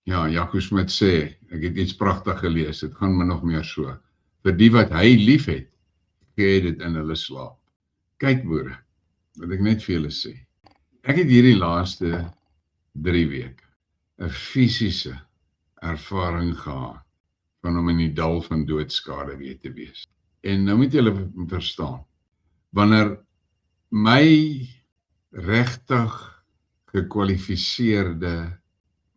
Ja, Jaco Smit sê, ek het iets pragtig gelees, dit gaan my nog meer so. Vir die wat hy lief het, gee dit in hulle slaap. Kyk boere, wat ek net vir julle sê. Ek het hierdie laaste 3 weke 'n fisiese ervaring gehad van om in die dal van doodskade weer te wees. En nou moet julle verstaan, wanneer my regtig gekwalifiseerde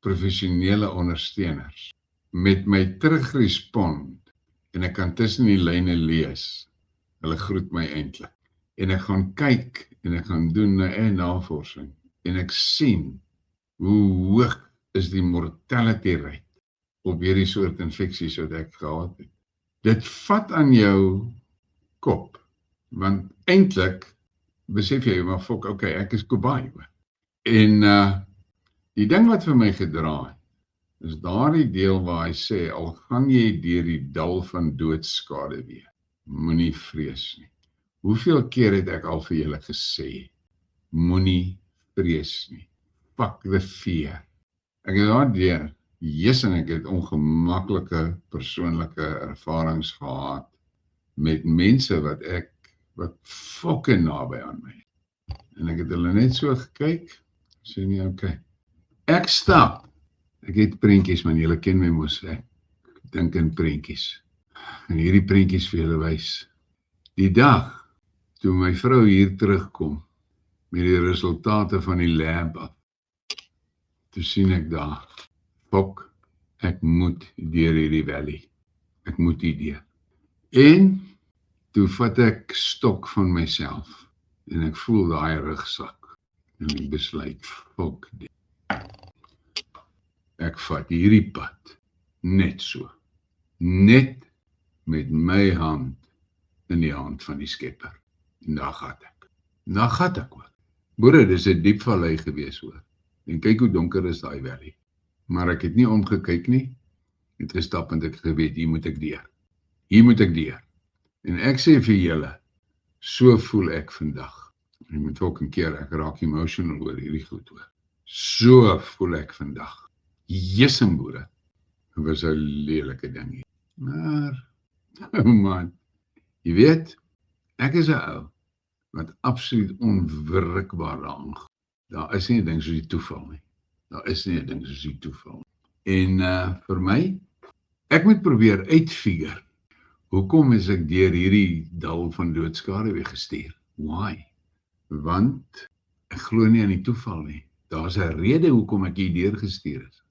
professionele ondersteuners met my terugrespond en ek kan tussen die lyne lees, hulle groet my eintlik, en ek gaan kyk en ek gaan doen 'n navorsing en ek sien hoe hoog is die mortality rate op hierdie soort infeksies wat ek gehad het. Dit vat aan jou kop, want eintlik besef jy maar fok, okay, ek is Kobai. En die ding wat vir my gedra het, is daardie deel waar hy sê, al gaan jy deur die dal van doodskade weer, moenie vrees nie. Hoeveel keer het ek al vir julle gesê, moenie vrees nie. Fuck the fear. Ek het daardeur, en ek het ongemaklike persoonlike ervarings gehad met mense wat fucking naby aan my. En ek het hulle net so gekyk, sê nie, okay. Ek stap. Ek het prentjies, man, julle ken my mos, ek dink in prentjies. En hierdie prentjies vir julle wys. Die dag, toe my vrou hier terugkom, met die resultate van die lab af, toe sien ek daar, fok, ek moet deur hierdie valley. Ek moet hier deur. En, toe vat ek stok van myself, en ek voel daai rugsak, en ek besluit, fok dit. Ek vat hierdie pad, net so, net met my hand in die hand van die Skepper. En daar gaat ek ook. Boere, dis 'n diep vallei gewees hoor. En kyk hoe donker is daai vallei. Maar ek het nie omgekyk nie, het gestap en ek geweet, hier moet ek deur. Hier moet ek deur. En ek sê vir julle, so voel ek vandag. Jy moet ook 'n keer, ek raak emotional oor hierdie goed hoor. So voel ek vandag. Jessing boere, dit was 'n lelike ding hier. Maar, man, jy weet, ek is 'n ou, wat absoluut onwrikbaar aangaan. Daar is nie 'n ding soos die toeval nie. Daar is nie 'n ding soos die toeval. En vir my, ek moet probeer uitfigure, hoekom is ek deur hierdie dal van doodskade weer gestuur? Why? Want, ek glo nie aan die toeval nie. Daar's 'n rede hoekom ek hier deurgestuur is.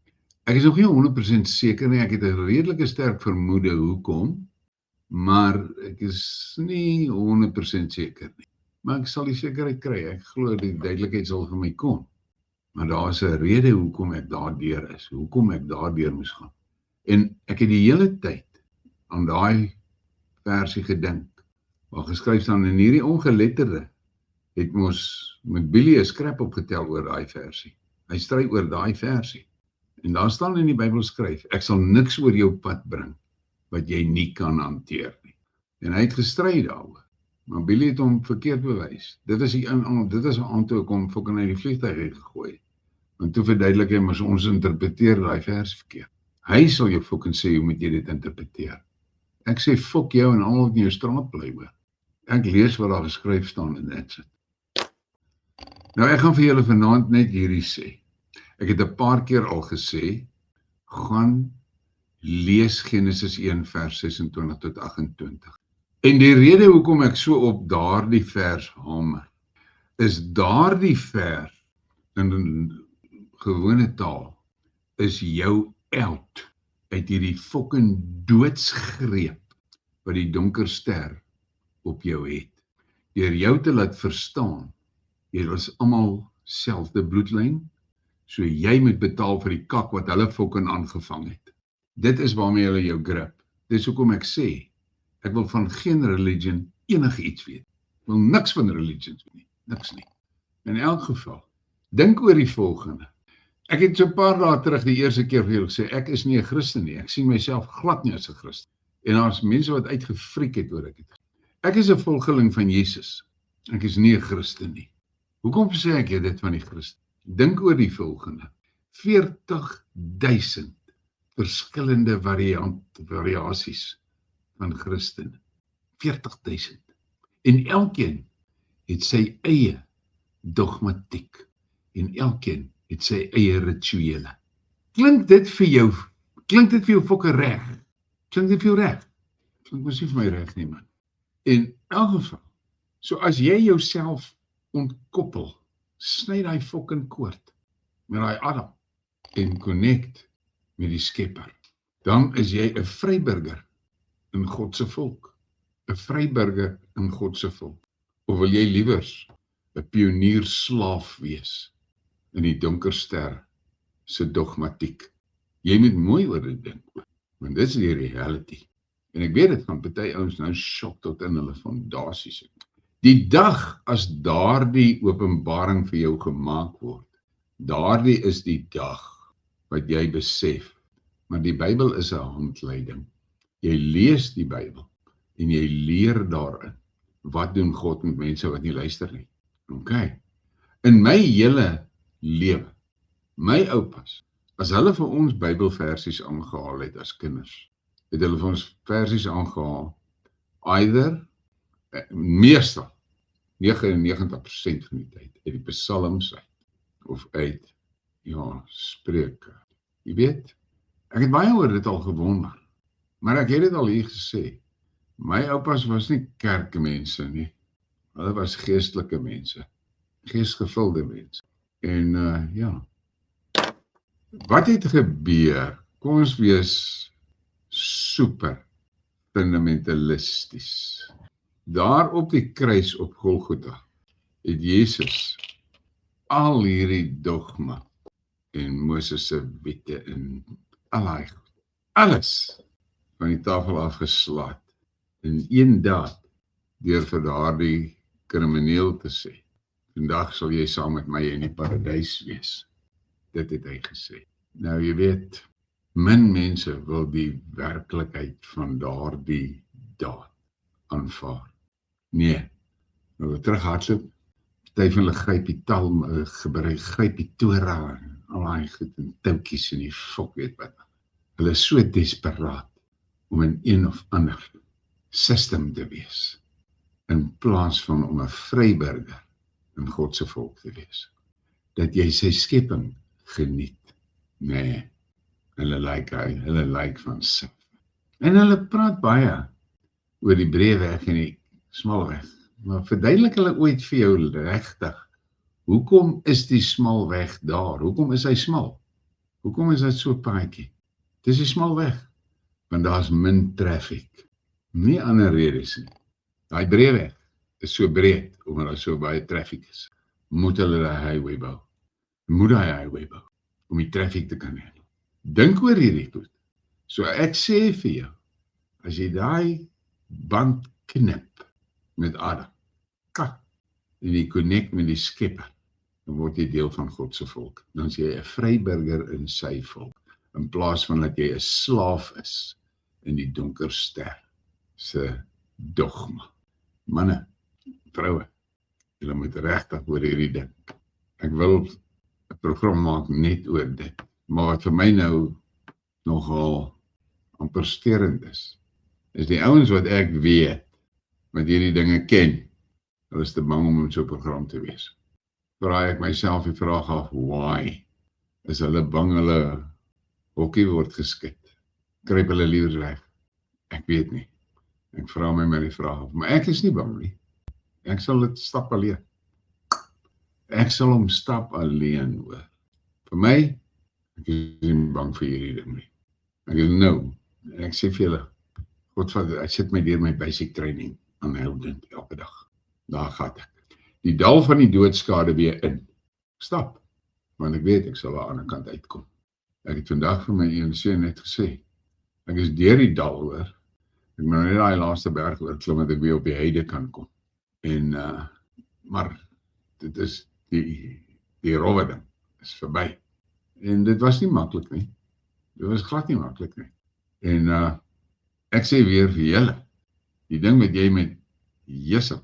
Ek is nog nie 100% seker nie, ek het 'n redelike sterk vermoede hoekom, maar ek is nie 100% seker nie. Maar ek sal die sekerheid kry, ek glo die duidelikheid sal vir my kom. Maar daar is 'n rede hoekom ek daardeur is, hoekom ek daardeur moes gaan. En ek het die hele tyd aan daai versie gedink, waar geskryf staan, en hierdie ongeletterde het mos met Billy 'n skrap opgetel oor daai versie. Hy stry oor daai versie. En daar staan in die Bybel skryf, ek sal niks oor jou pad bring, wat jy nie kan hanteer nie. En hy het gestry daaroor. Maar Billy het hom verkeerd bewys. Dit is 'n aand toe ek hom fucking uit die vliegtuig het gegooi. Want toe verduidelik hy, maar ons interpreteer daai vers verkeerd. Hy sal jou fucking sê, hoe moet jy dit interpreteer? Ek sê, fok jou en almal wat in jou straat bly hoor. Ek lees wat daar geskryf staan en that's it. Nou ek gaan vir julle vanaand net hierdie sê. Ek het 'n paar keer al gesê, gaan lees Genesis 1 vers 26 tot 28. En die rede hoekom ek so op daardie vers hamer, is daardie vers in gewone taal, is jou uit hierdie fucking doodsgreep wat die donker ster op jou het. Deur jou te laat verstaan, jy is almal selfde bloedlyn, so jy moet betaal vir die kak wat hulle fucking aangevang het. Dit is waarmee hulle jou grip. Dis hoekom ek sê, ek wil van geen religion enige iets weet. Ek wil niks van religions weet nie, niks nie. In elk geval, dink oor die volgende. Ek het so 'n paar dae terug die eerste keer vir julle gesê, ek is nie 'n Christen nie, ek sien myself glad nie as 'n Christen. En daar's mense wat uitgefriek het oor ek het. Ek is 'n volgeling van Jesus, ek is nie 'n Christen nie. Hoekom sê ek dit van die Christen? Dink oor die volgende. 40.000 verskillende variasies van Christene. 40.000. En elkeen het sy eie dogmatiek. En elkeen het sy eie rituele. Klink dit vir jou fokke reg? Klink dit vir jou reg? Klink mos nie vir my reg nie, man. In elk geval, so as jy jouself ontkoppel, sny daai fucking koord met daai Adam en connect met die Skepper, dan is jy 'n vryburger in God se volk. 'n Vryburger in God se volk. Of wil jy liewers 'n pionierslaaf wees in die donker ster se dogmatiek? Jy moet mooi oor dit dink, want dit is die reality. En ek weet dit gaan party ouens nou sjok tot in hulle fondasies. Die dag as daardie openbaring vir jou gemaak word, daardie is die dag wat jy besef, maar die Bybel is 'n handleiding. Jy lees die Bybel en jy leer daarin. Wat doen God met mense wat nie luister nie? Okay. In my hele lewe, my oupas, as hulle vir ons Bybelversies aangehaal het as kinders, het hulle vir ons versies aangehaal, either, meestal, 99% van die tyd, uit die Psalms uit, of uit, Spreuke. Jy weet, ek het baie oor dit al gewonder, maar ek het dit al hier gesê, my oupas was nie kerkmense nie, hulle was geestelike mense, geesgevulde mense, en wat het gebeur? Kom ons wees super fundamentalisties. Daar op die kruis op Golgotha het Jesus al hierdie dogma en Moses se wette en alles van die tafel afgeslaat in een daad deur vir daardie krimineel te sê, vandag sal jy saam met my in die paradys wees. Dit het hy gesê. Nou jy weet, min mense wil die werklikheid van daardie daad aanvaar. Nee, nou terughardloop, party van hulle gryp die taal, gryp die Torah en al daai goed en touwtjies en die fok weet wat. Hulle is so desperaat om in een of ander system te wees, in plaas van om 'n vryburger in God se volk te wees. Dat jy sy skepping geniet. Nee, hulle lyk van self. En hulle praat baie oor die breë weg en die smal weg. Maar verduidelik hulle ooit vir jou regtig, hoekom is die smal weg daar? Hoekom is hy smal? Hoekom is dit so paadjie? Dis die smal weg, want daar's min traffic. Nie ander redes nie. Daai breë weg is so breed, omdat daar so baie traffic is. Moet hulle die highway bou. Moet hy highway bou, om die traffic te kan hê. Dink oor hierdie goed. So ek sê vir jou, as jy daai band knip met Adam, en jy connect met die Skepper, dan word jy deel van God se volk. Dan is jy 'n vryburger in sy volk, in plaas van dat jy 'n slaaf is in die donker ster se dogma. Manne, vroue, julle moet regtig oor hierdie ding. Ek wil 'n program maak net oor dit, maar wat vir my nou nogal amper sterend is die ouens wat ek weet, wat hierdie dinge ken, hulle is te bang om in so 'n program te wees. Vraag ek myself die vraag af, why? Is hulle bang hulle hokkie word geskit? Kruip hulle liewer weg? Ek weet nie. Ek vra my die vraag af, maar ek is nie bang nie. Ek sal dit stap alleen. Ek sal hom stap alleen hoor. Vir my, ek is nie bang vir hierdie ding nie. Ek is nou, ek sê vir julle, Godvader, ek sit my deur my basic training aanhoudend elke dag. Daar gaan ek. Die dal van die doodskade weer in. Stap, want ek weet ek sal aan die ander kant uitkom. Ek het vandag vir my een seun net gesê, ek is deur die dal hoor. Ek moet net daai laaste berg oor klim dat ek weer op die heide kan kom. En maar dit is die rowwe ding is verby. En dit was nie maklik nie. Dit was glad nie maklik nie. En ek sê weer vir julle, die ding wat jy met Jesel,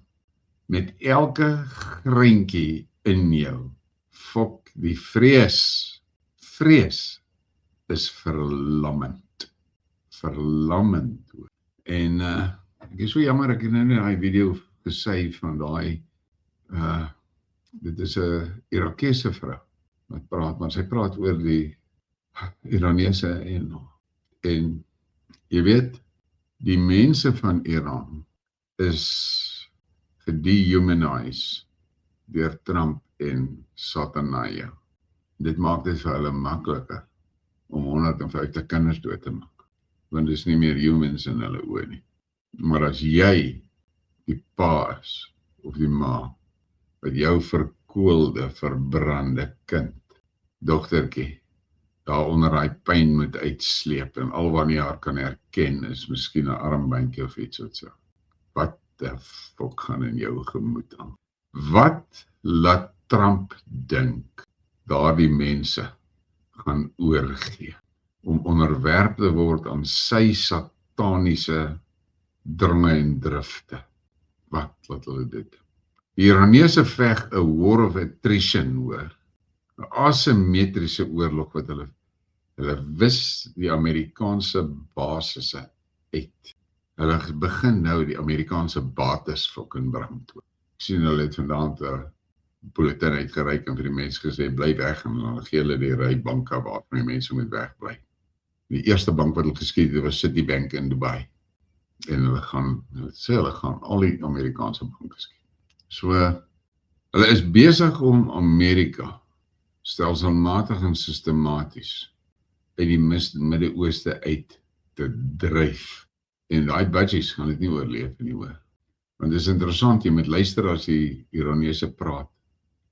met elke greintjie in jou, fok die vrees vrees is verlammend. Verlammend. En ek is so jammer, ek het nou in die video gesê van daai, dit is 'n Irakese vrou wat praat, maar sy praat oor die Iranese en jy weet, die mense van Iran is gedehumanise deur Trump en Satanaya. Dit maak dit vir hulle makliker om 150 kinders dood te maak, want dit is nie meer humans in hulle oë nie. Maar as jy die pa is, of die ma, wat jou verkoelde, verbrande kind, dogtertjie, daar onder daai pyn moet uitsleep, en al wat jy haar kan herken, is miskien 'n armbeentjie of iets wat so. Wat die fok gaan in jou gemoed aan? Wat laat Trump dink daardie mense gaan oorgee, om onderwerp te word aan sy sataniese dringe en drifte? Wat laat hulle dit? Die Iranese veg 'n war of attrition, hoor. 'n Asimetriese oorlog wat hulle wis die Amerikaanse basisse uit. Hulle begin nou die Amerikaanse bates fucking brand. Ek sien hulle het vandaan 'n bulletin uitgereik en vir die mense gesê, bly weg, en dan gee hulle die ry banke waar die mense moet wegbly. Die eerste bank wat hulle geskiet het was Citibank in Dubai. En hulle gaan al die Amerikaanse banke skiet. So, hulle is besig om Amerika stelselmatig en sistematies uit die Midde-Ooste uit te dryf. En daai budgies gaan dit nie oorleef nie, hoor. Want dit is interessant, jy moet luister as die Iranese praat.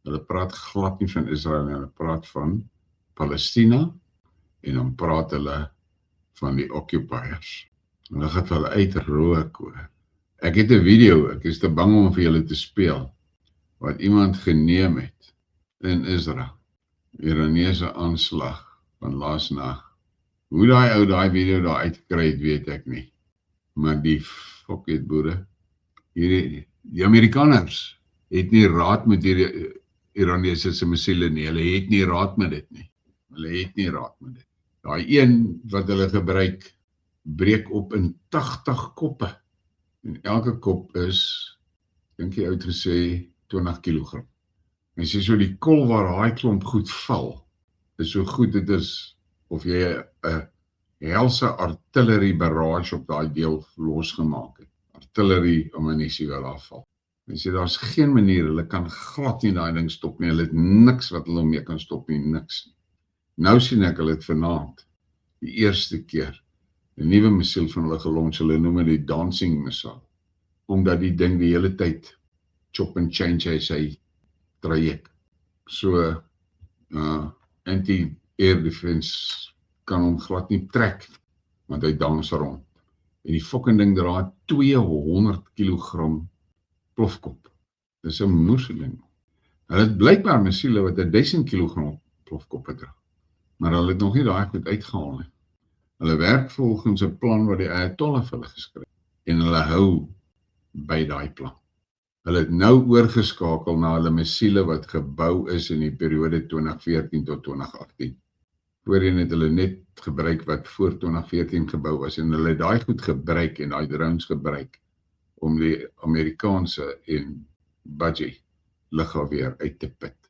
Hulle praat glad nie van Israel nie, hulle praat van Palestina, en dan praat hulle van die occupiers. Hulle gaan vir hulle uitrook, hoor. Ek het 'n video, ek is te bang om vir julle te speel, wat iemand geneem het in Israel. Iranese aanslag van laasnag. Hoe daai ou daai video daar uitgekry het, weet ek nie. Maar die fok het boere. Die Amerikaners het nie raad met hierdie Iranese missiele nie. Hulle het nie raad met dit nie. Daai een wat hulle gebruik, breek op in 80 koppe. En elke kop is, dink jy uitgesê, 20 kilogram. En sê so die kol waar daai klomp goed val, is so goed dit is, of jy 'n helse artillerie barrage op daai deel losgemaak het. Artillerie ammunisie wat daar val. En sê daar's geen manier, hulle kan glad nie daai ding stop nie. Hulle het niks wat hulle mee kan stop nie, niks. Nou sien ek hulle het vanaand, die eerste keer, 'n nuwe missiel van hulle gelons, hulle noem dit die dancing missile, omdat die ding die hele tyd chop and change sy traject. So, anti-air defense kan hom glad nie trek, want hy dans rond. En die fucking ding dra 200 kilogram plofkop. Dis 'n moerse ding. Hulle het blykbaar missiele wat 1000 kilogram plofkoppe dra. Maar hulle het nog nie daai goed uitgehaal nie. Hulle werk volgens 'n plan wat die Ayatollah vir hulle geskryf het. En hulle hou by daai plan. Hulle het nou oorgeskakel na hulle missiele wat gebou is in die periode 2014 tot 2018. Voorheen het hulle net gebruik wat voor 2014 gebou was, en hulle het daai goed gebruik en daai drones gebruik om die Amerikaanse en budgie lugafweer uit te put.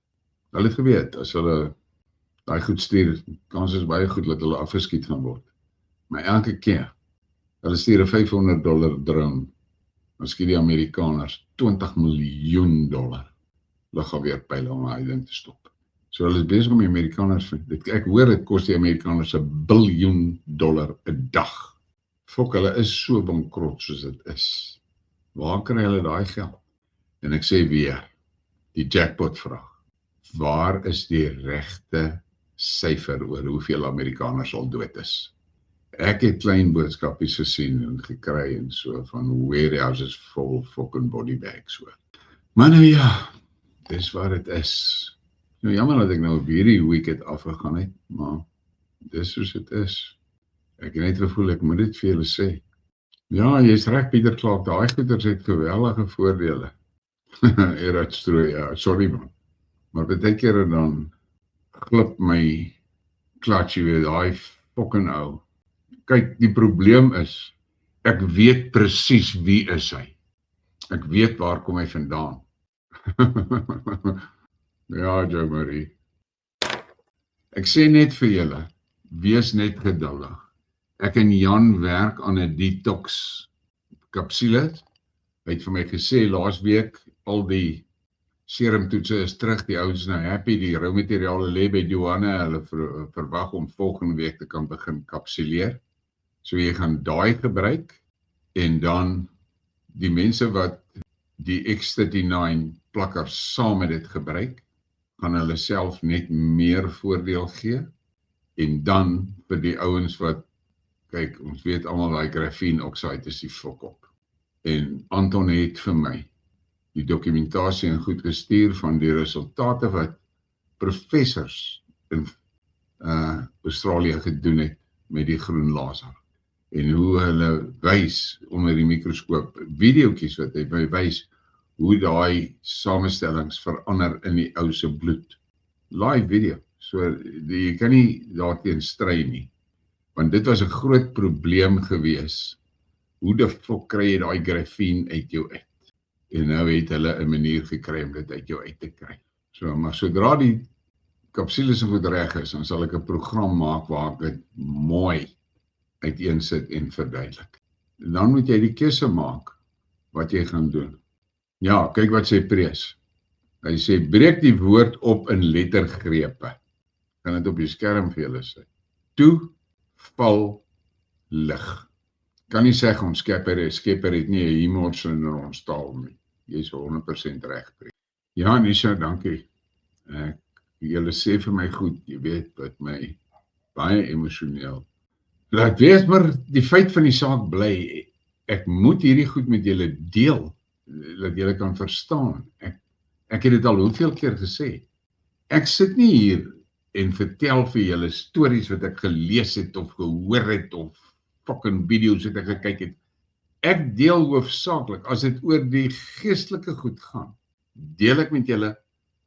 Hulle het geweet, as hulle daai goed stuur, kans is baie goed dat hulle afgeskiet gaan word. Maar elke keer, hulle stuur 'n $500 drone, dan skiet die Amerikaners $20 miljoen lugafweerpyle om daai ding te stop. So hulle is besig om die Amerikaners, ek hoor dit kos die Amerikaners $1 biljoen 'n dag. Fok, hulle is so bankrot soos dit is. Waar kry hulle daai geld? En ek sê weer, die jackpot vraag. Waar is die regte syfer oor hoeveel Amerikaners al dood is? Ek het klein boodskapies gesien en gekry en so van warehouses vol fucking body bags. So. Maar nou ja, dis waar het is. Nou jammer dat ek nou op hierdie week het afgegaan het, maar dis soos het is. Ek het net gevoel ek moet dit vir julle sê. Ja, jy's reg Pieter Clark, daai goeders het geweldige voordele. Eruit strooi, ja, sorry man. Maar baie keer dan glip my Klats, jy weet, daai fucking ou. Kyk, die probleem is, ek weet presies wie is hy. Ek weet waar kom hy vandaan. Ja, Jo Marie. Ek sê net vir julle, wees net geduldig. Ek en Jan werk aan 'n detox kapsule. Hy het vir my gesê laas week, al die serumtoetse is terug, die ouens nou happy, die roumateriale lê by Johanna, hulle verwag om volgende week te kan begin kapsuleer. So jy gaan daai gebruik, en dan die mense wat die X39 plakkers saam met dit gebruik, gaan hulle self net meer voordeel gee, en dan vir die ouens wat, kyk, ons weet almal daai graphene oxide is die fok op. En Anton het vir my die dokumentasie en goed gestuur van die resultate wat professors in Australië gedoen het met die groen laser. En hoe hulle wys onder die mikroskoop, videoetjies wat hy wys, hoe daai samestellings verander in die ou se bloed. Live video. So jy kan nie daarteen stry nie. Want dit was 'n groot probleem gewees. Hoe die fok kry jy daai graphene uit jou uit? En nou het hulle 'n manier gekry om dit uit jou uit te kry. So, maar sodra die kapsules goed reg is, dan sal ek 'n program maak waar ek dit mooi uiteensit en verduidelik. En dan moet jy die keuse maak wat jy gaan doen. Ja, kyk wat sê Prees. Hy sê, breek die woord op in lettergrepe. Kan dit op die skerm vir julle sê. Toe val lig. Kan nie sê ons skepper het nie 'n humor in ons taal nie. Jy is 100% reg. Ja, Nisha, dankie. Julle sê vir my goed, jy weet, wat my baie emosioneel. Laat wees maar die feit van die saak bly, ek moet hierdie goed met julle deel, dat julle kan verstaan. Ek het dit al hoeveel keer gesê. Ek sit nie hier en vertel vir julle stories wat ek gelees het of gehoor het of fucking video's wat ek gekyk het. Ek deel hoofsaaklik, as dit oor die geestelike goed gaan, deel ek met julle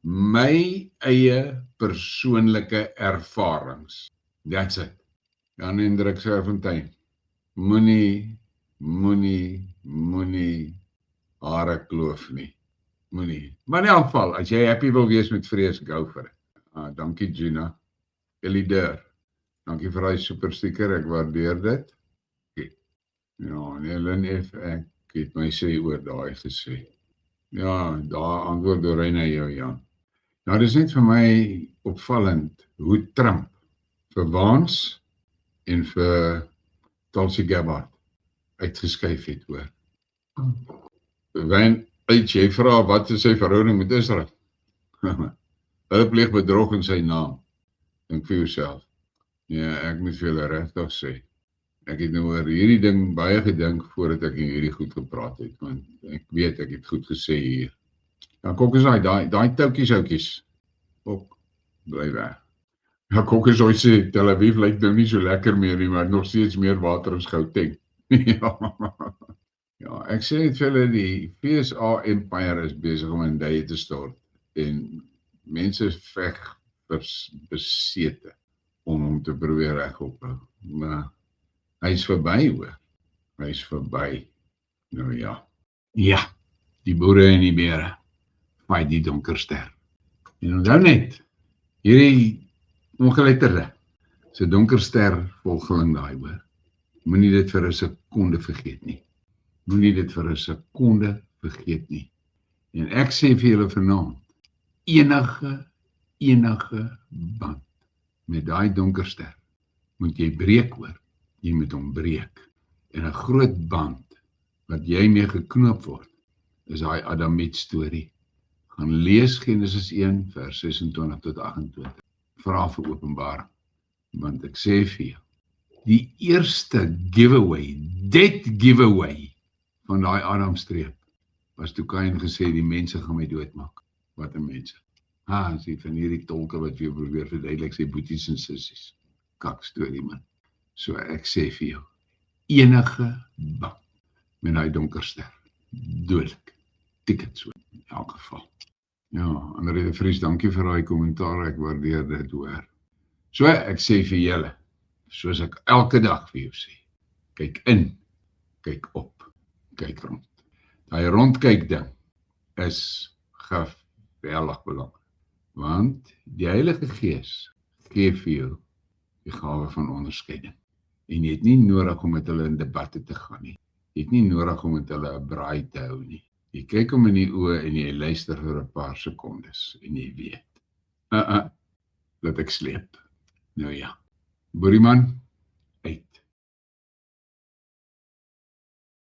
my eie persoonlike ervarings. That's it. Jan Hendrik Serfontein, moenie hare kloof nie. Moenie. Maar in elk geval, as jy happy wil wees met vrees, go vir dit. Dankie Gina. Elider, dankie vir die super sticker, ek waardeer dit. Ja, Helen F, ek het my sê oor daai gesê. Ja, daar antwoord door na jou, Jan. Nou, dit is net vir my opvallend hoe Trump vir Waans en vir Tulsi Gabbard uitgeskuif het, hoor. Wyn uit, jy vra wat is sy verhouding met Israel? Hulle pleeg bedrog in sy naam. Dink vir jouself. Ja, ek moet vir julle regtig sê. Ek het nou oor hierdie ding baie gedink voordat ek hierdie goed gepraat het, want ek weet ek het goed gesê hier. Dan kok is daai toutjies ook bly weg. Ja, kok is ooit sê Tel Aviv lyk nou nie so lekker meer nie, maar nog steeds meer water as Gauteng. Ja, ek sê net vir hulle, die FSA empire is besig om in duie te stort en mense veg besete om hom te probeer regop hou. Maar hy is verby, hoor. Hy is verby. Nou ja. Ja, die boere en die bere vaai die donker ster. En onthou net, hierdie ongeletterde, so donker ster volgeling daai, hoor. Moenie dit vir 'n sekonde vergeet nie. Moenie dit vir 'n sekonde vergeet nie. En ek sê vir julle vanaand, enige band met daai donker ster moet jy breek, hoor. Jy moet hom breek. En 'n groot band wat jy mee geknoop word, is daai Adamiet storie. Gaan lees Genesis 1 vers 26 tot 28. Vra vir openbaring. Want ek sê vir jou, die eerste giveaway, dead giveaway van daai Adamstreep was toe Kain gesê die mense gaan my doodmaak. Wat 'n mense. Sê van hierdie tolke wat vir jou probeer verduidelik, sê boeties en sissies. Kak storie, man. So ek sê vir jou, enige band met daai donker ster, dodelik, ticket so in elk geval. Ja, André de Vries, dankie vir daai kommentaar, ek waardeer dit, hoor. So ek sê vir julle, soos ek elke dag vir jou sê, kyk in, kyk op, kyk rond. Daai rondkyk ding is geweldig belangrik, want die Heilige Gees gee vir jou die gawe van onderskeiding. En jy het nie nodig om met hulle in debatte te gaan nie. Jy het nie nodig om met hulle 'n braai te hou nie. Jy kyk hom in die oë en jy luister vir 'n paar sekondes en jy weet. Laat ek sleep. Nou ja. Boerieman, uit.